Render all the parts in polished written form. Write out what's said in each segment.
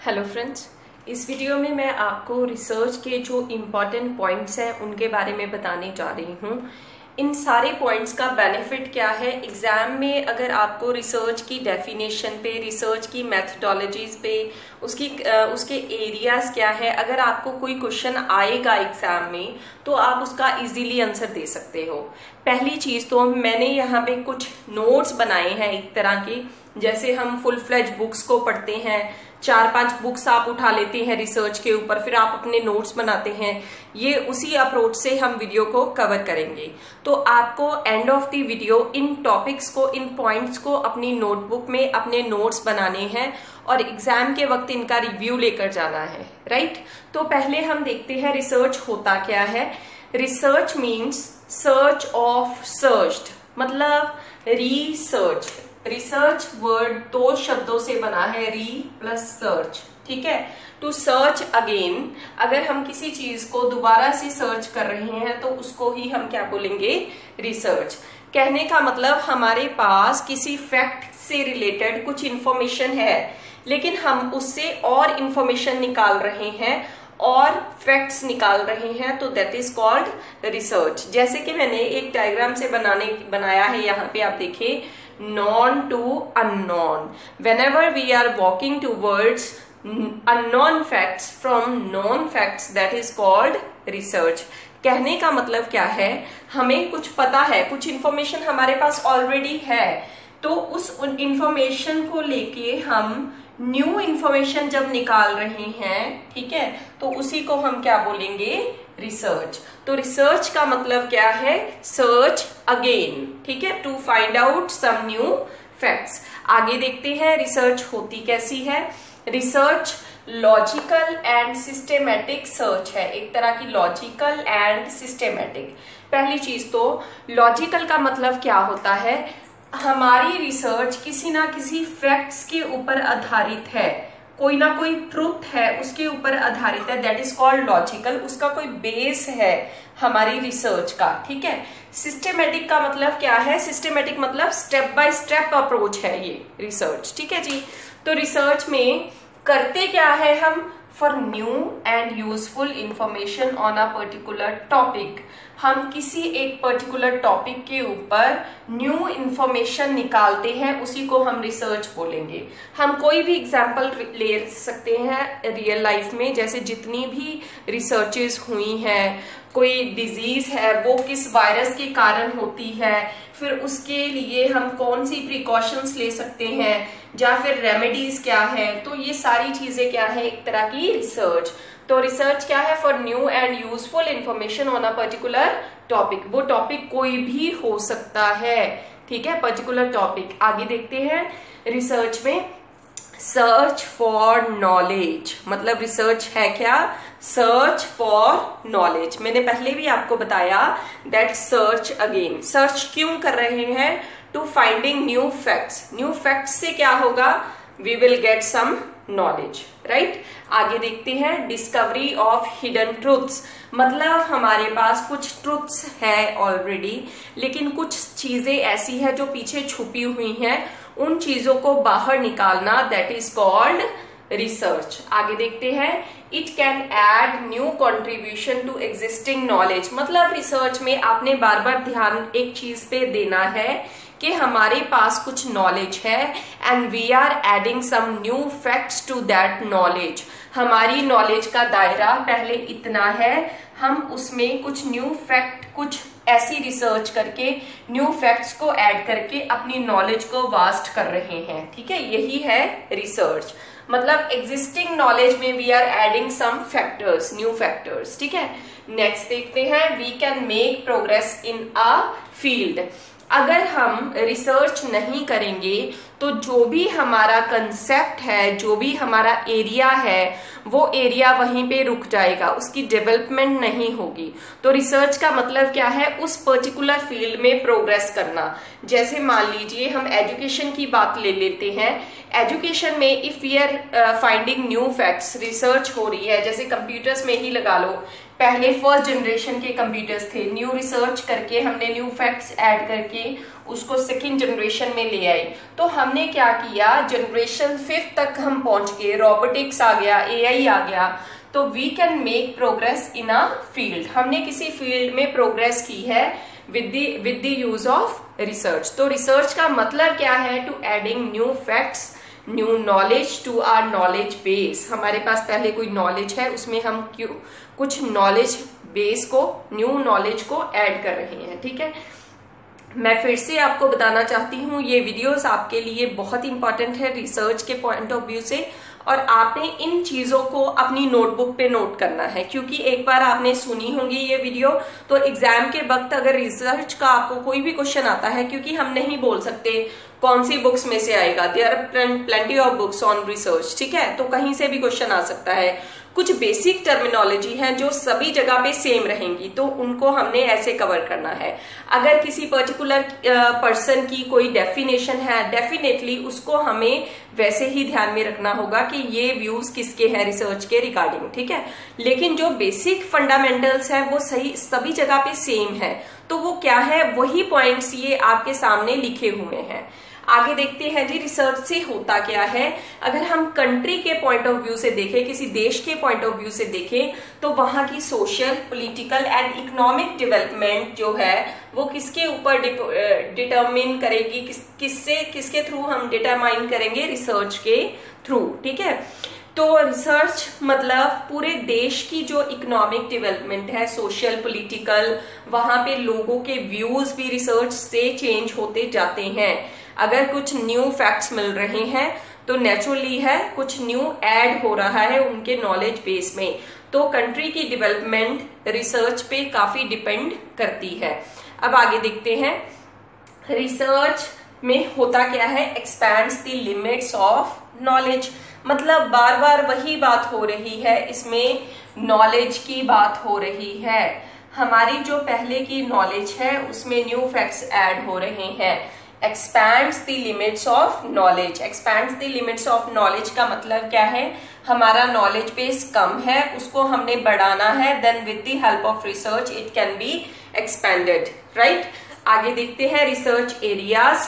Hello friends, इस video में मैं आपको रिसर्च के जो इम्पोर्टेंट पॉइंट्स हैं उनके बारे में बताने जा रही हूँ। इन सारे पॉइंट्स का बेनिफिट क्या है एग्जाम में, अगर आपको रिसर्च की डेफिनेशन पे, रिसर्च की मेथडोलॉजीज पे, उसके एरियाज क्या है, अगर आपको कोई क्वेश्चन आएगा एग्जाम में तो आप उसका इजीली आंसर दे सकते हो। पहली चीज तो मैंने यहाँ पे कुछ नोट्स बनाए हैं एक तरह के, जैसे हम फुल फ्लेज बुक्स को पढ़ते हैं, 4-5 बुक्स आप उठा लेते हैं रिसर्च के ऊपर, फिर आप अपने नोट्स बनाते हैं। ये उसी अप्रोच से हम वीडियो को कवर करेंगे। तो आपको end of the video in topics को, इन पॉइंट्स को अपनी नोटबुक में अपने नोट्स बनाने हैं और एग्जाम के वक्त इनका रिव्यू लेकर जाना है, राइट। तो पहले हम देखते हैं रिसर्च होता क्या है। Research means search of searched, मतलब रिसर्च। रिसर्च वर्ड 2 शब्दों से बना है, री प्लस सर्च, ठीक है। टू सर्च अगेन, अगर हम किसी चीज को दोबारा से सर्च कर रहे हैं तो उसको ही हम क्या बोलेंगे, रिसर्च। कहने का मतलब हमारे पास किसी फैक्ट से रिलेटेड कुछ इंफॉर्मेशन है, लेकिन हम उससे और इंफॉर्मेशन निकाल रहे हैं और फैक्ट्स निकाल रहे हैं, तो दैट इज कॉल्ड रिसर्च। जैसे कि मैंने एक डायग्राम से बनाया है, यहाँ पे आप देखिए, known to unknown. Whenever we are walking towards unknown facts from known facts, that is called research. कहने का मतलब क्या है, हमें कुछ पता है, कुछ इंफॉर्मेशन हमारे पास ऑलरेडी है, तो उस इंफॉर्मेशन को लेके हम न्यू इंफॉर्मेशन जब निकाल रहे हैं, ठीक है, तो उसी को हम क्या बोलेंगे, रिसर्च। तो रिसर्च का मतलब क्या है, सर्च अगेन, ठीक है, to find out some new facts. आगे देखते हैं रिसर्च होती कैसी है। Research logical and systematic search है, एक तरह की लॉजिकल एंड सिस्टेमेटिक। पहली चीज तो लॉजिकल का मतलब क्या होता है, हमारी रिसर्च किसी ना किसी फैक्ट्स के ऊपर आधारित है, कोई ना कोई ट्रुथ है उसके ऊपर आधारित है, दैट इज कॉल्ड लॉजिकल। उसका कोई बेस है हमारी रिसर्च का, ठीक है। सिस्टेमेटिक का मतलब क्या है, सिस्टेमेटिक मतलब स्टेप बाय स्टेप अप्रोच है ये रिसर्च, ठीक है जी। तो रिसर्च में करते क्या है हम, for new and useful information on a particular topic. हम किसी एक पर्टिकुलर टॉपिक के ऊपर न्यू इंफॉर्मेशन निकालते हैं, उसी को हम रिसर्च बोलेंगे। हम कोई भी एग्जाम्पल ले सकते हैं रियल लाइफ में, जैसे जितनी भी रिसर्चेस हुई हैं, कोई डिजीज है वो किस वायरस के कारण होती है, फिर उसके लिए हम कौन सी प्रिकॉशंस ले सकते हैं, या फिर रेमेडीज क्या है, तो ये सारी चीजें क्या है, एक तरह की रिसर्च। तो रिसर्च क्या है, for new and useful information on a particular topic. वो टॉपिक कोई भी हो सकता है, ठीक है, पर्टिकुलर टॉपिक। आगे देखते हैं रिसर्च में सर्च फॉर नॉलेज, मतलब रिसर्च है क्या, सर्च फॉर नॉलेज। मैंने पहले भी आपको बताया दैट सर्च अगेन, सर्च क्यों कर रहे हैं, to finding new facts. New facts से क्या होगा, we will get some knowledge, right. आगे देखते हैं डिस्कवरी ऑफ हिडन ट्रुथ्स, मतलब हमारे पास कुछ ट्रुथ्स है ऑलरेडी, लेकिन कुछ चीजें ऐसी है जो पीछे छुपी हुई हैं, उन चीजों को बाहर निकालना, दैट इज कॉल्ड रिसर्च। आगे देखते हैं it can add new contribution to existing knowledge, मतलब रिसर्च में आपने बार बार ध्यान एक चीज पे देना है कि हमारे पास कुछ नॉलेज है and we are adding some new facts to that knowledge. हमारी नॉलेज का दायरा पहले इतना है, हम उसमें कुछ न्यू फैक्ट, कुछ ऐसी रिसर्च करके न्यू फैक्ट्स को ऐड करके अपनी नॉलेज को वास्ट कर रहे हैं, ठीक है, यही है रिसर्च। मतलब एग्जिस्टिंग नॉलेज में we are adding some factors, new factors, ठीक है। नेक्स्ट देखते हैं we can make progress in a field. अगर हम रिसर्च नहीं करेंगे तो जो भी हमारा कंसेप्ट है, जो भी हमारा एरिया है, वो एरिया वहीं पे रुक जाएगा, उसकी डेवलपमेंट नहीं होगी। तो रिसर्च का मतलब क्या है, उस पर्टिकुलर फील्ड में प्रोग्रेस करना। जैसे मान लीजिए हम एजुकेशन की बात ले लेते हैं, एजुकेशन में if we are finding new facts, research हो रही है, जैसे कंप्यूटर्स में ही लगा लो, पहले फर्स्ट जनरेशन के कंप्यूटर्स थे, न्यू रिसर्च करके हमने न्यू फैक्ट्स ऐड करके उसको सेकेंड जनरेशन में ले आई। तो हमने क्या किया, जनरेशन 5 तक हम पहुंच गए, रोबोटिक्स आ गया, एआई आ गया, तो we can make progress in a field. हमने किसी फील्ड में प्रोग्रेस की है with the use of research. तो रिसर्च का मतलब क्या है, to adding new facts, new knowledge to our knowledge base. हमारे पास पहले कोई नॉलेज है, उसमें हम कुछ नॉलेज बेस को, न्यू नॉलेज को ऐड कर रहे हैं। ठीक है, मैं फिर से आपको बताना चाहती हूँ, ये वीडियोस आपके लिए बहुत इंपॉर्टेंट है रिसर्च के पॉइंट ऑफ व्यू से, और आपने इन चीजों को अपनी नोटबुक पे नोट करना है, क्योंकि एक बार आपने सुनी होंगी ये वीडियो, तो एग्जाम के वक्त अगर रिसर्च का आपको कोई भी क्वेश्चन आता है, क्योंकि हम नहीं बोल सकते कौन सी बुक्स में से आएगा, there are plenty of books on research, ठीक है, तो कहीं से भी क्वेश्चन आ सकता है। कुछ बेसिक टर्मिनोलॉजी है जो सभी जगह पे सेम रहेंगी, तो उनको हमने ऐसे कवर करना है। अगर किसी पर्टिकुलर पर्सन की कोई डेफिनेशन है, डेफिनेटली उसको हमें वैसे ही ध्यान में रखना होगा कि ये व्यूज किसके हैं रिसर्च के रिगार्डिंग, ठीक है। लेकिन जो बेसिक फंडामेंटल्स है वो सही सभी जगह पे सेम है, तो वो क्या है, वही पॉइंट्स ये आपके सामने लिखे हुए हैं। आगे देखते हैं जी, रिसर्च से होता क्या है। अगर हम कंट्री के पॉइंट ऑफ व्यू से देखें, किसी देश के पॉइंट ऑफ व्यू से देखें, तो वहां की social, political and economic development जो है वो किसके ऊपर डिटरमिन करेगी, किसके थ्रू हम डिटरमाइन करेंगे, रिसर्च के थ्रू, ठीक है। तो रिसर्च मतलब पूरे देश की जो इकोनॉमिक डेवलपमेंट है, सोशल, पॉलिटिकल, वहां पे लोगों के व्यूज भी रिसर्च से चेंज होते जाते हैं। अगर कुछ न्यू फैक्ट्स मिल रहे हैं तो नेचुरली है कुछ न्यू ऐड हो रहा है उनके नॉलेज बेस में, तो कंट्री की डेवलपमेंट रिसर्च पे काफी डिपेंड करती है। अब आगे देखते हैं, रिसर्च में होता क्या है, expands the limits of knowledge. मतलब बार बार वही बात हो रही है, इसमें नॉलेज की बात हो रही है। हमारी जो पहले की नॉलेज है उसमें न्यू फैक्ट्स ऐड हो रहे हैं। Expands the limits of knowledge, expands the limits of knowledge का मतलब क्या है, हमारा नॉलेज बेस कम है, उसको हमने बढ़ाना है, then with the help of research it can be expanded, right. आगे देखते हैं रिसर्च एरियाज।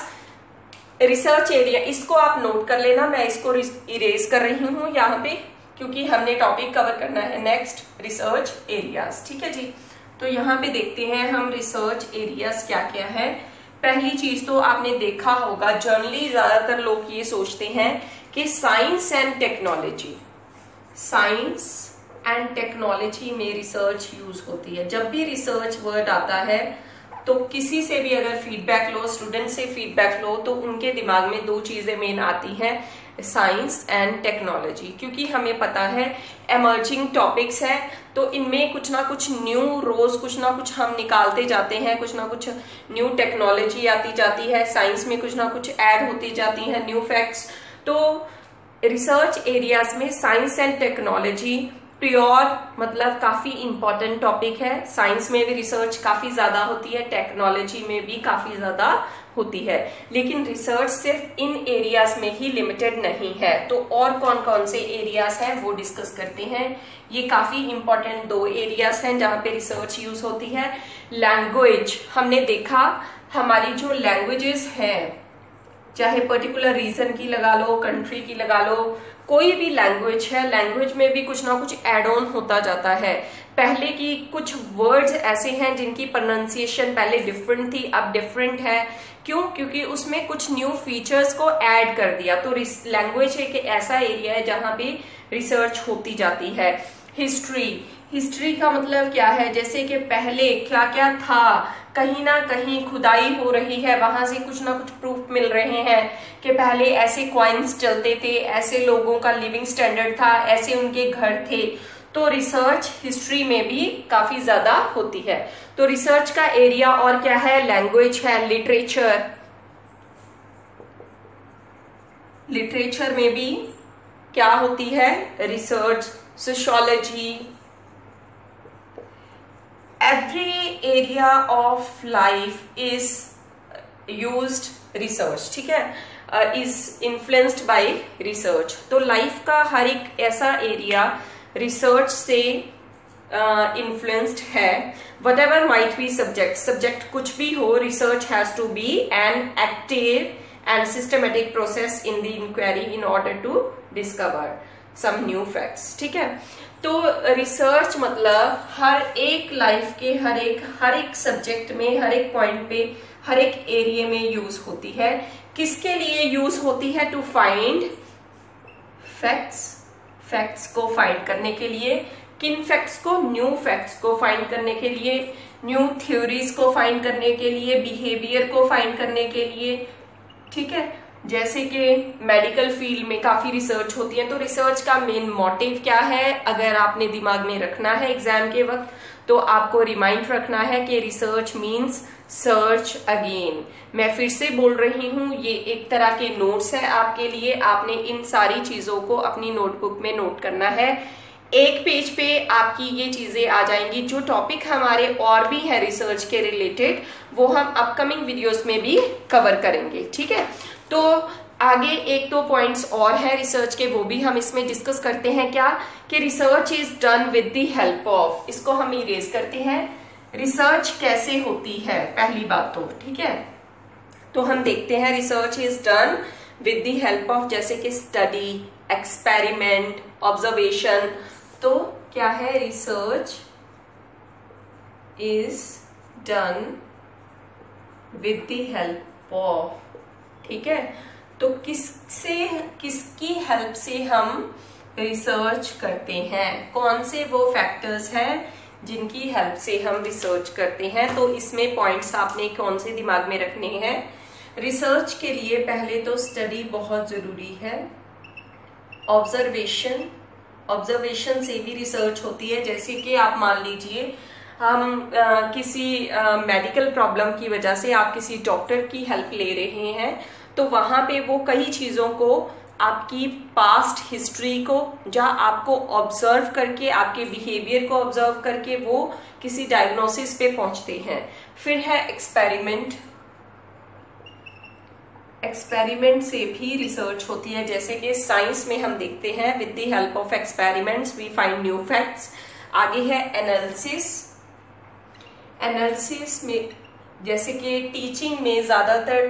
रिसर्च एरिया, इसको आप नोट कर लेना, मैं इसको इरेज कर रही हूं यहाँ पे, क्योंकि हमने टॉपिक कवर करना है नेक्स्ट, रिसर्च एरियाज, ठीक है जी। तो यहाँ पे देखते हैं हम रिसर्च एरियाज क्या क्या है। पहली चीज तो आपने देखा होगा, जनरली ज्यादातर लोग ये सोचते हैं कि science and technology, science and technology में रिसर्च यूज होती है। जब भी रिसर्च वर्ड आता है तो किसी से भी अगर फीडबैक लो, स्टूडेंट से फीडबैक लो, तो उनके दिमाग में दो चीजें मेन आती हैं, साइंस एंड टेक्नोलॉजी, क्योंकि हमें पता है एमर्जिंग टॉपिक्स है, तो इनमें कुछ ना कुछ न्यू रोज कुछ ना कुछ हम निकालते जाते हैं, कुछ ना कुछ न्यू टेक्नोलॉजी आती जाती है, साइंस में कुछ ना कुछ ऐड होती जाती है, न्यू फैक्ट्स। तो रिसर्च एरियाज में साइंस एंड टेक्नोलॉजी प्योर मतलब काफी इंपॉर्टेंट टॉपिक है। साइंस में भी रिसर्च काफी ज्यादा होती है, टेक्नोलॉजी में भी काफी ज्यादा होती है, लेकिन रिसर्च सिर्फ इन एरियाज में ही लिमिटेड नहीं है। तो और कौन कौन से एरियाज हैं वो डिस्कस करते हैं। ये काफी इंपॉर्टेंट दो एरियाज हैं जहां पे रिसर्च यूज होती है। लैंग्वेज, हमने देखा हमारी जो लैंग्वेजेस हैं, चाहे पर्टिकुलर रीजन की लगा लो, कंट्री की लगा लो, कोई भी लैंग्वेज है, लैंग्वेज में भी कुछ ना कुछ एड ऑन होता जाता है। पहले की कुछ वर्ड्स ऐसे हैं जिनकी प्रोनाउंसिएशन पहले डिफरेंट थी, अब डिफरेंट है। क्यों? क्योंकि उसमें कुछ न्यू फीचर्स को ऐड कर दिया। तो लैंग्वेज एक ऐसा एरिया है जहां पे रिसर्च होती जाती है। हिस्ट्री, हिस्ट्री का मतलब क्या है, जैसे कि पहले क्या क्या था, कहीं ना कहीं खुदाई हो रही है, वहां से कुछ ना कुछ प्रूफ मिल रहे हैं कि पहले ऐसे कॉइन्स चलते थे, ऐसे लोगों का लिविंग स्टैंडर्ड था, ऐसे उनके घर थे। तो रिसर्च हिस्ट्री में भी काफी ज्यादा होती है। तो रिसर्च का एरिया और क्या है, लैंग्वेज है, लिटरेचर, लिटरेचर में भी क्या होती है, research, sociology, every area of life is used research, ठीक है। Is influenced by research. तो लाइफ का हर एक ऐसा एरिया रिसर्च से इन्फ्लुएंस्ड है। Whatever might be subject कुछ भी हो, research has to be an active and systematic process in the inquiry in order to discover some new facts. ठीक है, तो रिसर्च मतलब हर एक लाइफ के हर एक सब्जेक्ट में, हर एक पॉइंट पे, हर एक एरिया में यूज होती है। किसके लिए यूज होती है? टू फाइंड फैक्ट्स को फाइंड करने के लिए। किन फैक्ट्स को? न्यू फैक्ट्स को फाइंड करने के लिए, न्यू थ्योरीज को फाइंड करने के लिए, बिहेवियर को फाइंड करने के लिए। ठीक है, जैसे कि मेडिकल फील्ड में काफी रिसर्च होती है, तो रिसर्च का मेन मोटिव क्या है? अगर आपने दिमाग में रखना है एग्जाम के वक्त, तो आपको रिमाइंड रखना है कि रिसर्च मीन्स सर्च अगेन। मैं फिर से बोल रही हूं, ये एक तरह के नोट्स है आपके लिए। आपने इन सारी चीजों को अपनी नोटबुक में नोट करना है। एक पेज पे आपकी ये चीजें आ जाएंगी। जो टॉपिक हमारे और भी है रिसर्च के रिलेटेड, वो हम अपकमिंग वीडियोस में भी कवर करेंगे। ठीक है, तो आगे एक दो पॉइंट्स और है रिसर्च के, वो भी हम इसमें डिस्कस करते हैं। क्या कि research is done with the help of, इसको हम इरेज करते हैं। रिसर्च कैसे होती है पहली बात तो, ठीक है, तो हम देखते हैं research is done with the help of, जैसे कि स्टडी, एक्सपेरिमेंट, ऑब्जर्वेशन। तो क्या है? Research is done with the help of. ठीक है, तो किसकी हेल्प से हम रिसर्च करते हैं? कौन से वो फैक्टर्स हैं जिनकी हेल्प से हम रिसर्च करते हैं? तो इसमें पॉइंट्स आपने कौन से दिमाग में रखने हैं? रिसर्च के लिए पहले तो स्टडी बहुत जरूरी है। ऑब्जर्वेशन से भी रिसर्च होती है। जैसे कि आप मान लीजिए हम किसी मेडिकल प्रॉब्लम की वजह से आप किसी डॉक्टर की हेल्प ले रहे हैं, तो वहां पे वो कई चीजों को, आपकी पास्ट हिस्ट्री को, जहाँ आपको ऑब्जर्व करके, आपके बिहेवियर को ऑब्जर्व करके वो किसी डायग्नोसिस पे पहुंचते हैं। फिर है एक्सपेरिमेंट से भी रिसर्च होती है। जैसे कि साइंस में हम देखते हैं with the help of experiments we find new facts. आगे है एनालिसिस में, जैसे कि टीचिंग में ज्यादातर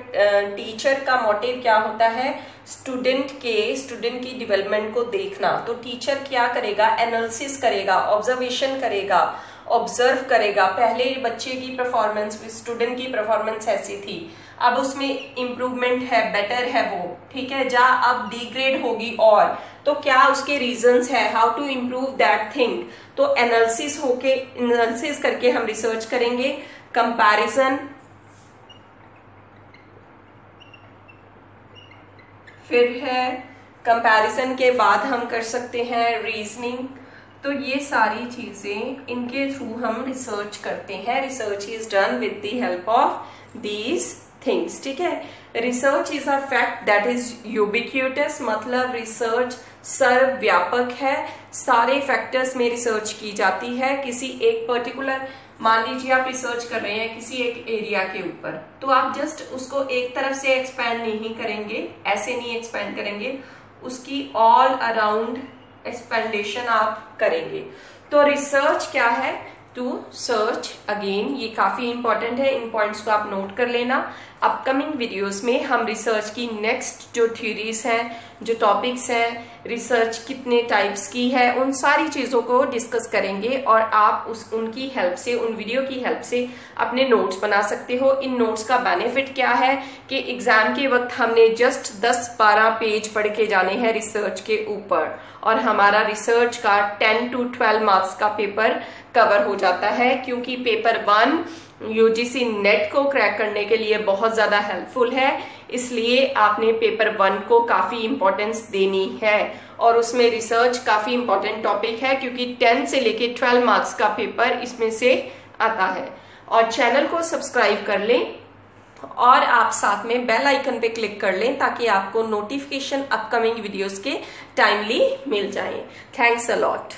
टीचर का मोटिव क्या होता है? स्टूडेंट की डेवलपमेंट को देखना। तो टीचर क्या करेगा? एनालिसिस करेगा, ऑब्जर्वेशन करेगा, ऑब्जर्व करेगा। पहले बच्चे की परफॉर्मेंस, स्टूडेंट की परफॉर्मेंस ऐसी थी, अब उसमें इम्प्रूवमेंट है, बेटर है वो, ठीक है, जहाँ अब डिग्रेड होगी और, तो क्या उसके रीजंस है, how to improve that thing. तो एनालिसिस करके हम रिसर्च करेंगे। कंपैरिजन, फिर है कंपैरिजन के बाद हम कर सकते हैं रीजनिंग। तो ये सारी चीजें, इनके थ्रू हम रिसर्च करते हैं। Research is done with the help of these things. ठीक है, research is a fact that is ubiquitous, मतलब रिसर्च सर्वव्यापक है। सारे फैक्टर्स में रिसर्च की जाती है। किसी एक पर्टिकुलर, मान लीजिए आप रिसर्च कर रहे हैं किसी एक एरिया के ऊपर, तो आप जस्ट उसको एक तरफ से एक्सपैंड नहीं करेंगे, ऐसे नहीं एक्सपैंड करेंगे, उसकी ऑल अराउंड एक्सपेंडेशन आप करेंगे। तो रिसर्च क्या है? To search again. ये काफी इंपॉर्टेंट है, इन पॉइंट्स को आप नोट कर लेना। अपकमिंग वीडियोस में हम रिसर्च की नेक्स्ट जो थ्योरीज हैं, जो टॉपिक्स हैं, रिसर्च कितने टाइप्स की है, उन सारी चीजों को डिस्कस करेंगे और आप उनकी हेल्प से, उन वीडियो की हेल्प से अपने नोट्स बना सकते हो। इन नोट्स का बेनिफिट क्या है कि एग्जाम के वक्त हमने जस्ट 10-12 पेज पढ़ के जाने हैं रिसर्च के ऊपर, और हमारा रिसर्च का 10 to 12 मार्क्स का पेपर कवर हो जाता है, क्योंकि पेपर 1 यूजीसी नेट को क्रैक करने के लिए बहुत ज्यादा हेल्पफुल है। इसलिए आपने पेपर 1 को काफी इंपॉर्टेंस देनी है, और उसमें रिसर्च काफी इंपॉर्टेंट टॉपिक है, क्योंकि 10 से लेके 12 मार्क्स का पेपर इसमें से आता है। और चैनल को सब्सक्राइब कर लें और आप साथ में बेल आइकन पे क्लिक कर लें, ताकि आपको नोटिफिकेशन अपकमिंग वीडियोस के टाइमली मिल जाए। Thanks a lot.